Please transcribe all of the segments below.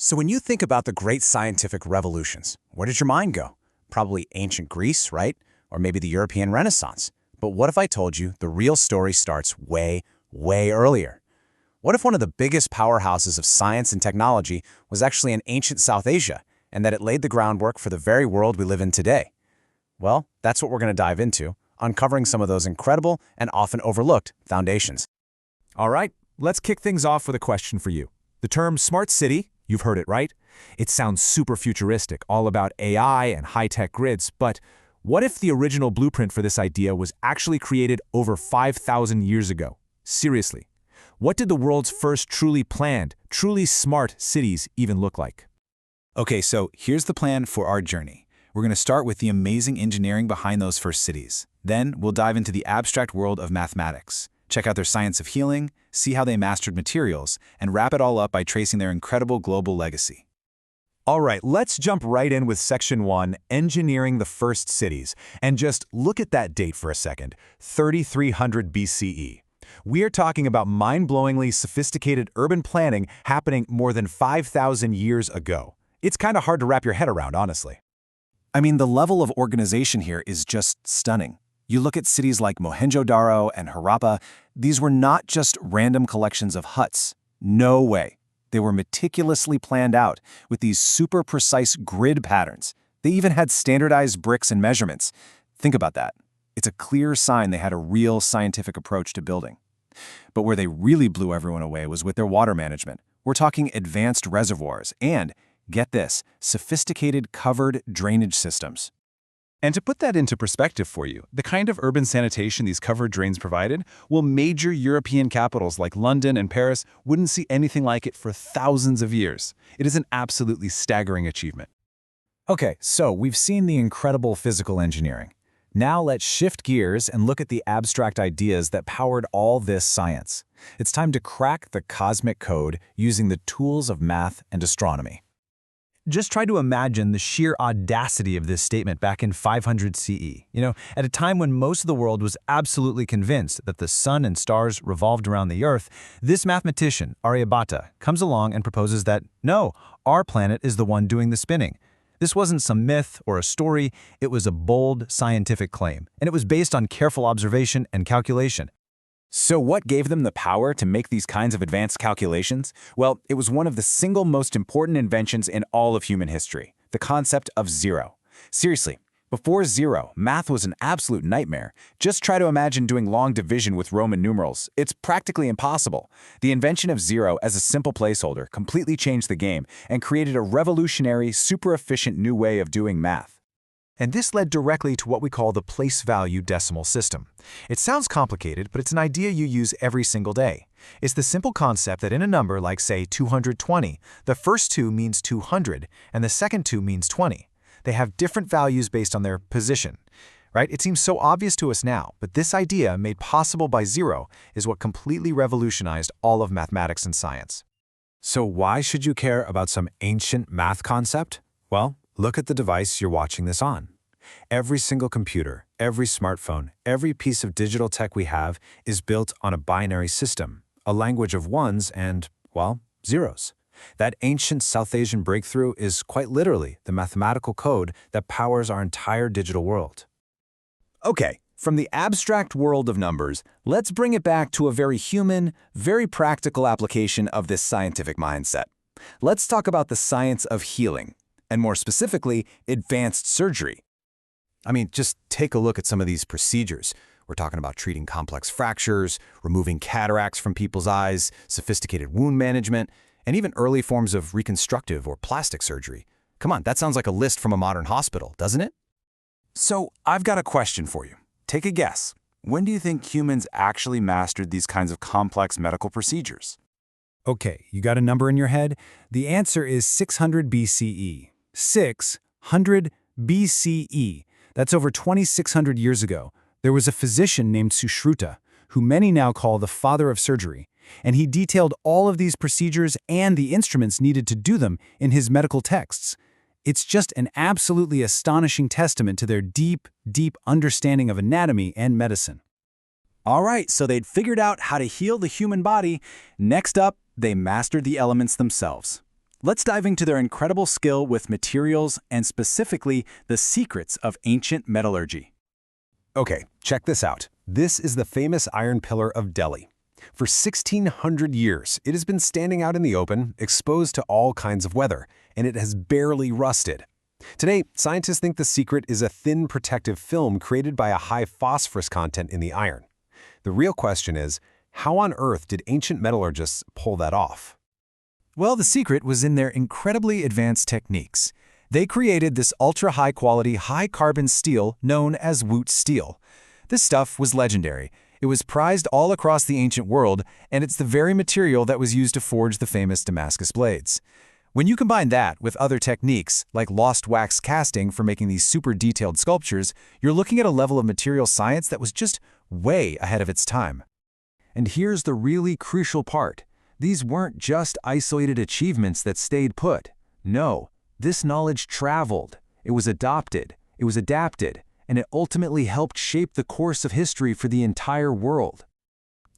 So when you think about the great scientific revolutions, where does your mind go? Probably ancient Greece, right? Or maybe the European Renaissance. But what if I told you the real story starts way, way earlier? What if one of the biggest powerhouses of science and technology was actually in ancient South Asia, and that it laid the groundwork for the very world we live in today? Well, that's what we're going to dive into, uncovering some of those incredible and often overlooked foundations. All right, let's kick things off with a question for you. The term smart city, you've heard it, right? It sounds super futuristic, all about AI and high-tech grids, but what if the original blueprint for this idea was actually created over 5,000 years ago? Seriously, what did the world's first truly planned, truly smart cities even look like? Okay, so here's the plan for our journey. We're going to start with the amazing engineering behind those first cities. Then we'll dive into the abstract world of mathematics, check out their science of healing, see how they mastered materials, and wrap it all up by tracing their incredible global legacy. All right, let's jump right in with Section 1, Engineering the First Cities. And just look at that date for a second, 3300 BCE. We are talking about mind-blowingly sophisticated urban planning happening more than 5,000 years ago. It's kind of hard to wrap your head around, honestly. I mean, the level of organization here is just stunning. You look at cities like Mohenjo-Daro and Harappa, these were not just random collections of huts. No way. They were meticulously planned out with these super precise grid patterns. They even had standardized bricks and measurements. Think about that. It's a clear sign they had a real scientific approach to building. But where they really blew everyone away was with their water management. We're talking advanced reservoirs and, get this, sophisticated covered drainage systems. And to put that into perspective for you, the kind of urban sanitation these covered drains provided, well, major European capitals like London and Paris wouldn't see anything like it for thousands of years. It is an absolutely staggering achievement. Okay, so we've seen the incredible physical engineering. Now let's shift gears and look at the abstract ideas that powered all this science. It's time to crack the cosmic code using the tools of math and astronomy. Just try to imagine the sheer audacity of this statement back in 500 CE. At a time when most of the world was absolutely convinced that the sun and stars revolved around the Earth, this mathematician, Aryabhata, comes along and proposes that, no, our planet is the one doing the spinning. This wasn't some myth or a story, it was a bold scientific claim, and it was based on careful observation and calculation. So what gave them the power to make these kinds of advanced calculations? Well, it was one of the single most important inventions in all of human history, the concept of zero. Seriously, before zero, math was an absolute nightmare. Just try to imagine doing long division with Roman numerals. It's practically impossible. The invention of zero as a simple placeholder completely changed the game and created a revolutionary, super efficient new way of doing math. And this led directly to what we call the place value decimal system. It sounds complicated, but it's an idea you use every single day. It's the simple concept that in a number like, say, 220, the first 2 means 200, and the second 2 means 20. They have different values based on their position. Right? It seems so obvious to us now, but this idea, made possible by zero, is what completely revolutionized all of mathematics and science. So why should you care about some ancient math concept? Well, look at the device you're watching this on. Every single computer, every smartphone, every piece of digital tech we have is built on a binary system, a language of ones and, well, zeros. That ancient South Asian breakthrough is quite literally the mathematical code that powers our entire digital world. Okay, from the abstract world of numbers, let's bring it back to a very human, very practical application of this scientific mindset. Let's talk about the science of healing, and more specifically, advanced surgery. I mean, just take a look at some of these procedures. We're talking about treating complex fractures, removing cataracts from people's eyes, sophisticated wound management, and even early forms of reconstructive or plastic surgery. Come on, that sounds like a list from a modern hospital, doesn't it? So, I've got a question for you. Take a guess. When do you think humans actually mastered these kinds of complex medical procedures? Okay, you got a number in your head? The answer is 600 BCE. 600 BCE. That's over 2,600 years ago. There was a physician named Sushruta, who many now call the father of surgery, and he detailed all of these procedures and the instruments needed to do them in his medical texts. It's just an absolutely astonishing testament to their deep, deep understanding of anatomy and medicine. All right, so they'd figured out how to heal the human body. Next up, they mastered the elements themselves. Let's dive into their incredible skill with materials and specifically the secrets of ancient metallurgy. Okay, check this out. This is the famous iron pillar of Delhi. For 1,600 years, it has been standing out in the open, exposed to all kinds of weather, and it has barely rusted. Today, scientists think the secret is a thin protective film created by a high phosphorus content in the iron. The real question is, how on earth did ancient metallurgists pull that off? Well, the secret was in their incredibly advanced techniques. They created this ultra-high-quality, high-carbon steel known as Wootz steel. This stuff was legendary. It was prized all across the ancient world, and it's the very material that was used to forge the famous Damascus blades. When you combine that with other techniques, like lost wax casting for making these super detailed sculptures, you're looking at a level of material science that was just way ahead of its time. And here's the really crucial part. These weren't just isolated achievements that stayed put. No, this knowledge traveled. It was adopted. It was adapted. And it ultimately helped shape the course of history for the entire world.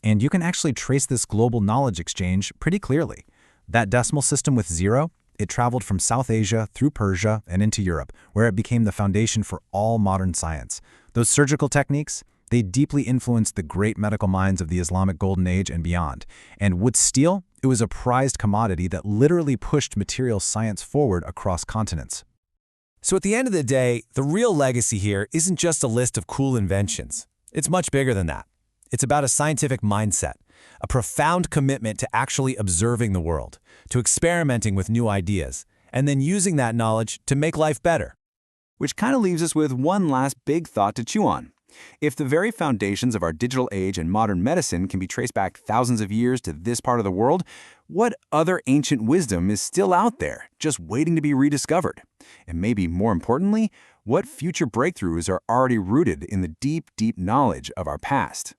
And you can actually trace this global knowledge exchange pretty clearly. That decimal system with 0, it traveled from South Asia through Persia and into Europe, where it became the foundation for all modern science. Those surgical techniques, they deeply influenced the great medical minds of the Islamic Golden Age and beyond. And Wootz steel, it was a prized commodity that literally pushed material science forward across continents. So at the end of the day, the real legacy here isn't just a list of cool inventions. It's much bigger than that. It's about a scientific mindset, a profound commitment to actually observing the world, to experimenting with new ideas, and then using that knowledge to make life better. Which kind of leaves us with one last big thought to chew on. If the very foundations of our digital age and modern medicine can be traced back thousands of years to this part of the world, what other ancient wisdom is still out there, just waiting to be rediscovered? And maybe more importantly, what future breakthroughs are already rooted in the deep, deep knowledge of our past?